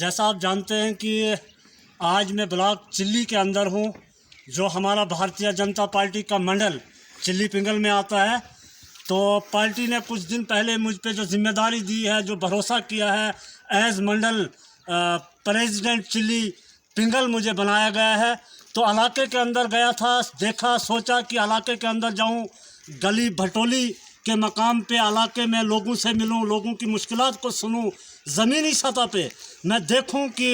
जैसा आप जानते हैं कि आज मैं ब्लॉक चिल्ली के अंदर हूं, जो हमारा भारतीय जनता पार्टी का मंडल चिल्ली पिंगल में आता है। तो पार्टी ने कुछ दिन पहले मुझ पे जो जिम्मेदारी दी है, जो भरोसा किया है, एज मंडल प्रेसिडेंट चिल्ली पिंगल मुझे बनाया गया है। तो इलाके के अंदर गया था, देखा, सोचा कि इलाके के अंदर जाऊं, गली भटोली के मकाम पे इलाके में लोगों से मिलूं, लोगों की मुश्किलात को सुनूं, ज़मीनी सतह पे मैं देखूं कि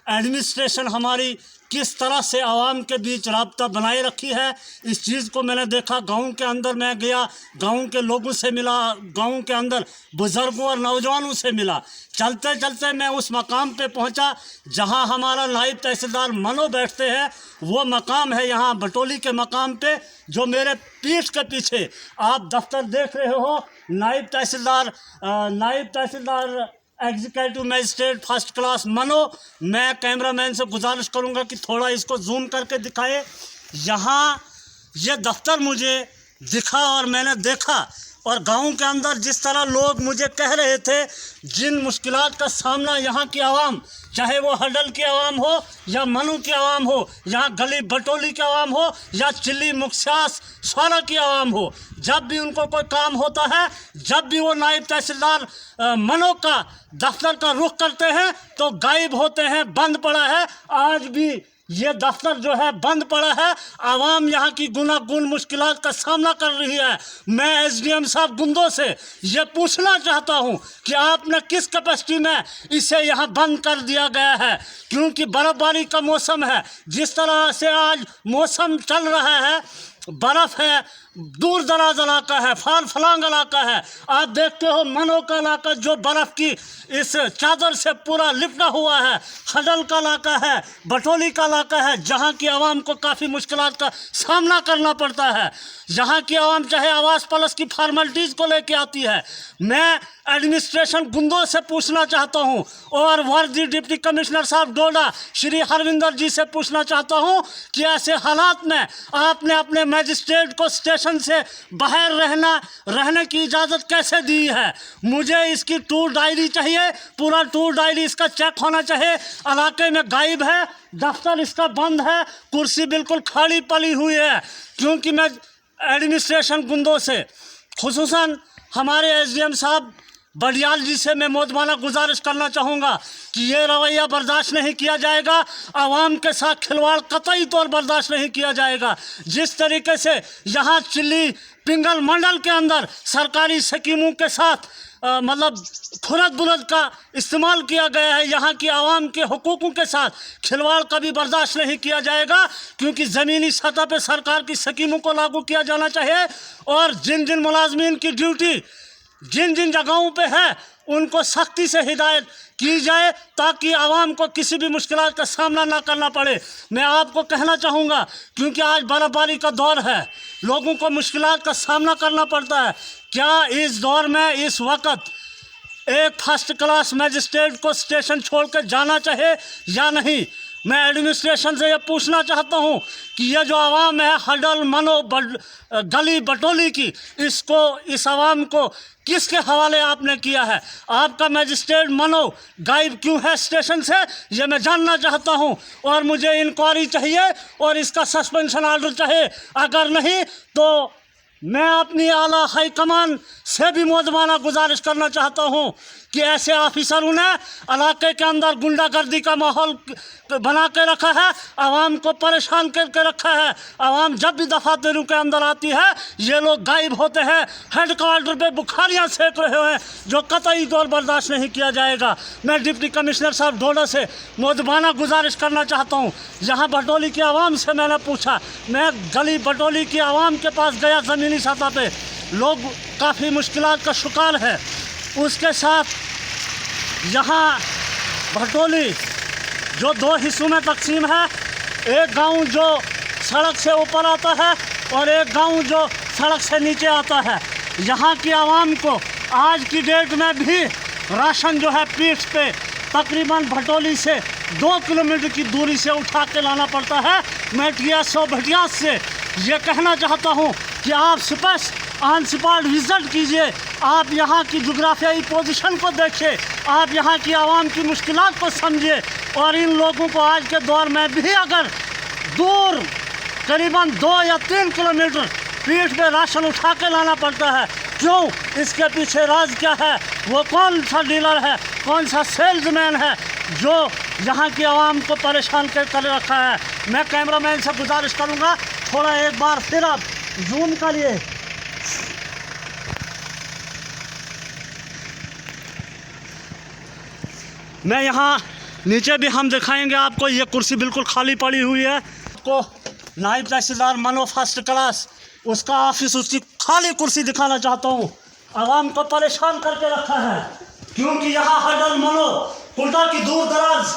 एडमिनिस्ट्रेशन हमारी किस तरह से आवाम के बीच राब्ता बनाए रखी है। इस चीज़ को मैंने देखा। गांव के अंदर मैं गया, गांव के लोगों से मिला, गांव के अंदर बुज़ुर्गों और नौजवानों से मिला। चलते चलते मैं उस मकाम पे पहुंचा जहां हमारा नायब तहसीलदार मनो बैठते हैं। वो मकाम है यहाँ बटोली के मकाम पे, जो मेरे पीठ के पीछे आप दफ्तर देख रहे हो। नायब तहसीलदार एग्जीक्यूटिव मजिस्ट्रेट फर्स्ट क्लास मनो। मैं कैमरामैन से गुजारिश करूंगा कि थोड़ा इसको जूम करके दिखाए। यहाँ ये दफ्तर मुझे दिखा और मैंने देखा, और गांव के अंदर जिस तरह लोग मुझे कह रहे थे, जिन मुश्किलात का सामना यहाँ की आवाम, चाहे वो हडल की आवाम हो या मनु की आवाम हो, यहाँ गली बटोली की आवाम हो या चिल्ली मुख्यास सारा की आवाम हो, जब भी उनको कोई काम होता है, जब भी वो नायब तहसीलदार मनो का दफ्तर का रुख करते हैं तो गायब होते हैं, बंद पड़ा है। आज भी ये दफ्तर जो है बंद पड़ा है। आवाम यहाँ की गुनागुन मुश्किलात का सामना कर रही है। मैं एसडीएम साहब गुंदों से ये पूछना चाहता हूँ कि आपने किस कैपेसिटी में इसे यहाँ बंद कर दिया गया है, क्योंकि बर्फबारी का मौसम है। जिस तरह से आज मौसम चल रहा है, बर्फ़ है, दूर दराज इलाका है, फार फलांग इलाका है। आप देखते हो मनो का इलाका जो बर्फ़ की इस चादर से पूरा लिपटा हुआ है। हडल का इलाका है, बटोली का इलाका है, जहाँ की आवाम को काफ़ी मुश्किलात का सामना करना पड़ता है। यहाँ की आवाम चाहे आवास प्लस की फॉर्मेलिटीज़ को लेके आती है। मैं एडमिनिस्ट्रेशन गुंदों से पूछना चाहता हूँ, और वर्दी डिप्टी कमिश्नर साहब डोडा श्री हरविंदर जी से पूछना चाहता हूँ कि ऐसे हालात में आपने अपने मजिस्ट्रेट को स्टेशन से बाहर रहने की इजाज़त कैसे दी है। मुझे इसकी टूर डायरी चाहिए, पूरा टूर डायरी इसका चेक होना चाहिए। इलाके में गायब है, दफ्तर इसका बंद है, कुर्सी बिल्कुल खाली पड़ी हुई है। क्योंकि मैं एडमिनिस्ट्रेशन गुंदों से, खुसूसन हमारे एसडीएम साहब बडियाल जी से मैं मोदमाना गुजारिश करना चाहूँगा कि ये रवैया बर्दाश्त नहीं किया जाएगा। आवाम के साथ खिलवाड़ कतई तौर बर्दाश्त नहीं किया जाएगा। जिस तरीके से यहाँ चिल्ली पिंगल मंडल के अंदर सरकारी स्कीमों के साथ मतलब खुरद बुलद का इस्तेमाल किया गया है, यहाँ की आवाम के हुकूकों के साथ खिलवाड़ कभी बर्दाश्त नहीं किया जाएगा। क्योंकि ज़मीनी सतह पर सरकार की स्कीमों को लागू किया जाना चाहिए, और जिन जिन मुलाजमीन की ड्यूटी जिन जिन जगहों पे है उनको सख्ती से हिदायत की जाए, ताकि आवाम को किसी भी मुश्किलात का सामना ना करना पड़े। मैं आपको कहना चाहूँगा, क्योंकि आज बर्फबारी का दौर है, लोगों को मुश्किलात का सामना करना पड़ता है। क्या इस दौर में इस वक्त एक फर्स्ट क्लास मजिस्ट्रेट को स्टेशन छोड़ कर जाना चाहिए या नहीं? मैं एडमिनिस्ट्रेशन से ये पूछना चाहता हूँ कि ये जो आवाम है हडल मनो गली बटोली की, इस आवाम को किसके हवाले आपने किया है? आपका मजिस्ट्रेट मनो गायब क्यों है स्टेशन से, ये मैं जानना चाहता हूँ। और मुझे इंक्वायरी चाहिए और इसका सस्पेंशन ऑर्डर चाहिए। अगर नहीं तो मैं अपनी आला हाई कमान से भी मोदमाना गुजारिश करना चाहता हूँ कि ऐसे ऑफिसरों ने इलाके के अंदर गुंडागर्दी का माहौल बना के रखा है, आवाम को परेशान करके रखा है। आवाम जब भी दफातरों के अंदर आती है, ये लोग गायब होते हैं, हेड क्वार्टर पे बुखारियाँ सेक रहे हैं, जो कतई तौर बर्दाश्त नहीं किया जाएगा। मैं डिप्टी कमिश्नर साहब डोडा से मोदमाना गुजारिश करना चाहता हूँ। यहाँ बटोली की आवाम से मैंने पूछा, मैं गली बटोली की आवाम के पास गया, ज़मीनी सतह पे लोग काफ़ी मुश्किलात का शिकार है। उसके साथ यहाँ बटोली जो दो हिस्सों में तकसीम है, एक गांव जो सड़क से ऊपर आता है और एक गांव जो सड़क से नीचे आता है। यहाँ की आवाम को आज की डेट में भी राशन जो है पीठ पे तकरीबन बटोली से 2 किलोमीटर की दूरी से उठा के लाना पड़ता है। मैं टीएसओ भटियात से ये कहना चाहता हूँ कि आप स्पष्ट ऑन स्पॉट विजिट कीजिए, आप यहाँ की जोग्राफियाई पोजीशन को देखिए, आप यहाँ की आवाम की मुश्किलात को समझिए। और इन लोगों को आज के दौर में भी अगर दूर करीबन 2 या 3 किलोमीटर पीठ पे राशन उठा के लाना पड़ता है, क्यों? इसके पीछे राज क्या है? वो कौन सा डीलर है, कौन सा सेल्समैन है जो यहाँ की आवाम को परेशान कर रखा है? मैं कैमरामैन से गुजारिश करूँगा थोड़ा एक बार फिर आप जूम करिए। मैं यहाँ नीचे भी हम दिखाएंगे आपको, ये कुर्सी बिल्कुल खाली पड़ी हुई है। आपको नायब तहसीलदार मनो फर्स्ट क्लास उसका ऑफिस, उसकी खाली कुर्सी दिखाना चाहता हूँ। आवाम को परेशान करके रखा है, क्योंकि यहाँ हडल मनो कुर्ता की दूर दराज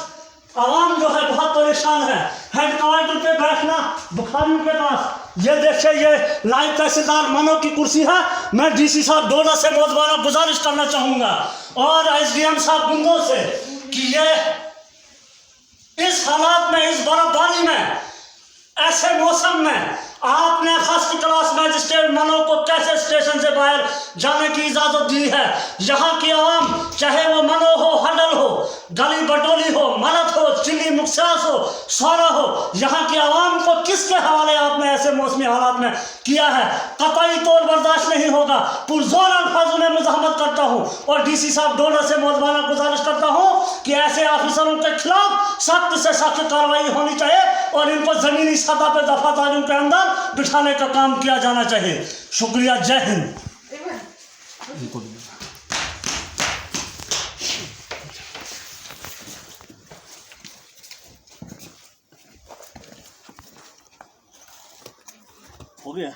आवाम जो है बहुत परेशान है। हेड क्वार्टर पे बैठना बुखारियों के पास। ये देखिए, ये नायब तहसीलदार मनो की कुर्सी है। मैं डीसी साहब डोडा से मोजबाना गुजारिश करना चाहूँगा और एसडीएम साहब गुंदो से कि ये इस हालात में, इस बर्फबारी में, ऐसे मौसम में आपने फर्स्ट क्लास मैजिस्ट्रेट मनो को कैसे स्टेशन से बाहर जाने की इजाज़त दी है? यहाँ की आवाम, चाहे वो मनो हो, हडल हो, गली बटोली हो, मलत हो, चिली मुक्सास हो, सौरा हो, यहाँ की आवाम को किसके हवाले आपने ऐसे मौसमी हालात में किया है? कतई तौर बर्दाश्त नहीं होगा। पुरजोर अल्फाजों में मुज़ाहमत करता हूँ और डीसी साहब डोडा से मोजबाना गुजारिश करता हूँ कि ऐसे ऑफिसरों के खिलाफ सख्त से सख्त कार्रवाई होनी चाहिए और इनको ज़मीनी सतह पर दफादारियों के अंदर बिठाने का काम किया जाना चाहिए। शुक्रिया, जय हिंद। हो गया।